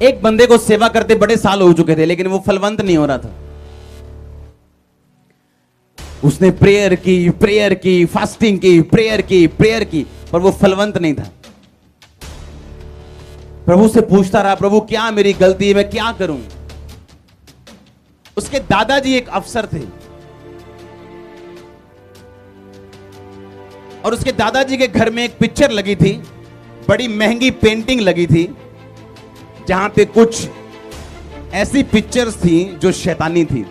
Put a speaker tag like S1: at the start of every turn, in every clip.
S1: एक बंदे को सेवा करते बड़े साल हो चुके थे, लेकिन वो फलवंत नहीं हो रहा था। उसने प्रेयर की, फास्टिंग की, प्रेयर की, पर वो फलवंत नहीं था। प्रभु से पूछता रहा, प्रभु क्या मेरी गलती है, मैं क्या करूं। उसके दादाजी एक अफसर थे और उसके दादाजी के घर में एक पिक्चर लगी थी, बड़ी महंगी पेंटिंग लगी थी, जहां पे कुछ ऐसी पिक्चर्स थी जो शैतानी थी।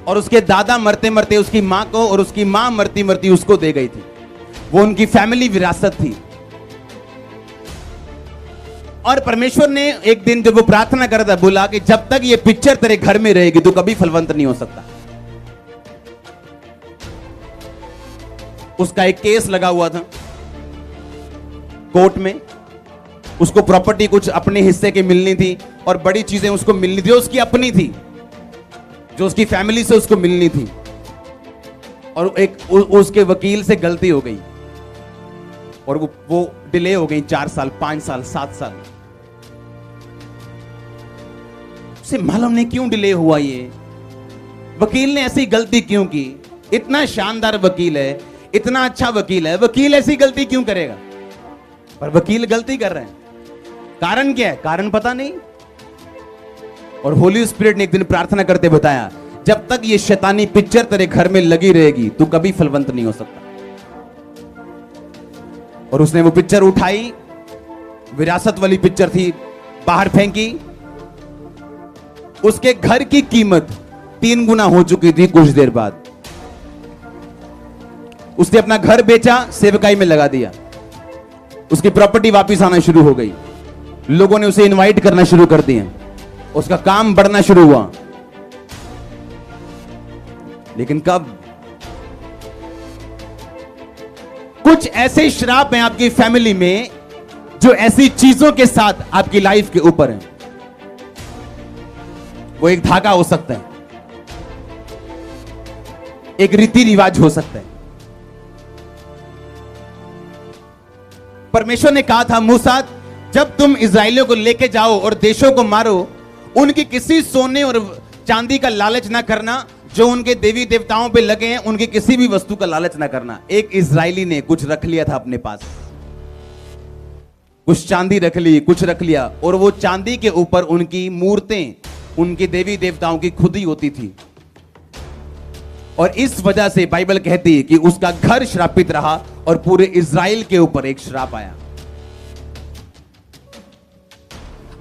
S1: और उसके दादा मरते मरते उसकी मां को, और उसकी मां मरती मरती उसको दे गई थी। वो उनकी फैमिली विरासत थी। और परमेश्वर ने एक दिन जब वो प्रार्थना कर रहा था, बोला कि जब तक ये पिक्चर तेरे घर में रहेगी तो कभी फलवंत नहीं हो सकता। उसका एक केस लगा हुआ था कोर्ट में। उसको प्रॉपर्टी कुछ अपने हिस्से की मिलनी थी और बड़ी चीजें उसको मिलनी थी, उसकी अपनी थी, जो उसकी फैमिली से उसको मिलनी थी। और उसके वकील से गलती हो गई और वो डिले हो गई 4 साल, 5 साल, 7 साल। उसे मालूम नहीं क्यों डिले हुआ, ये वकील ने ऐसी गलती क्यों की। इतना शानदार वकील है, इतना अच्छा वकील है, वकील ऐसी गलती क्यों करेगा। पर वकील गलती कर रहे हैं, कारण क्या है, कारण पता नहीं। और होली स्पिरिट ने एक दिन प्रार्थना करते बताया, जब तक ये शैतानी पिक्चर तेरे घर में लगी रहेगी तू कभी फलवंत नहीं हो सकता। और उसने वो पिक्चर उठाई, विरासत वाली पिक्चर थी, बाहर फेंकी। उसके घर की कीमत 3 गुना हो चुकी थी। कुछ देर बाद उसने अपना घर बेचा, सेवकाई में लगा दिया। उसकी प्रॉपर्टी वापस आना शुरू हो गई, लोगों ने उसे इनवाइट करना शुरू कर दिया, उसका काम बढ़ना शुरू हुआ। लेकिन कब कुछ ऐसे श्राप हैं आपकी फैमिली में जो ऐसी चीजों के साथ आपकी लाइफ के ऊपर है। वो एक धागा हो सकता है, एक रीति रिवाज हो सकता है। परमेश्वर ने कहा था, मूसा जब तुम इस्राएलियों को लेके जाओ और देशों को मारो, उनकी किसी सोने और चांदी का लालच ना करना, जो उनके देवी देवताओं पे लगे हैं उनकी किसी भी वस्तु का लालच ना करना। एक इजरायली ने कुछ रख लिया था अपने पास, कुछ चांदी रख ली, कुछ रख लिया, और वो चांदी के ऊपर उनकी मूर्तें, उनके देवी देवताओं की खुदी होती थी। और इस वजह से बाइबल कहती है कि उसका घर श्रापित रहा और पूरे इजराइल के ऊपर एक श्राप आया।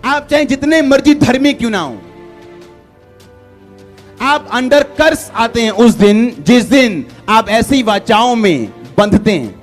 S1: आप चाहे जितने मर्जी धर्मी क्यों ना हो, आप अंडर कर्स आते हैं उस दिन जिस दिन आप ऐसी वाचाओं में बंधते हैं।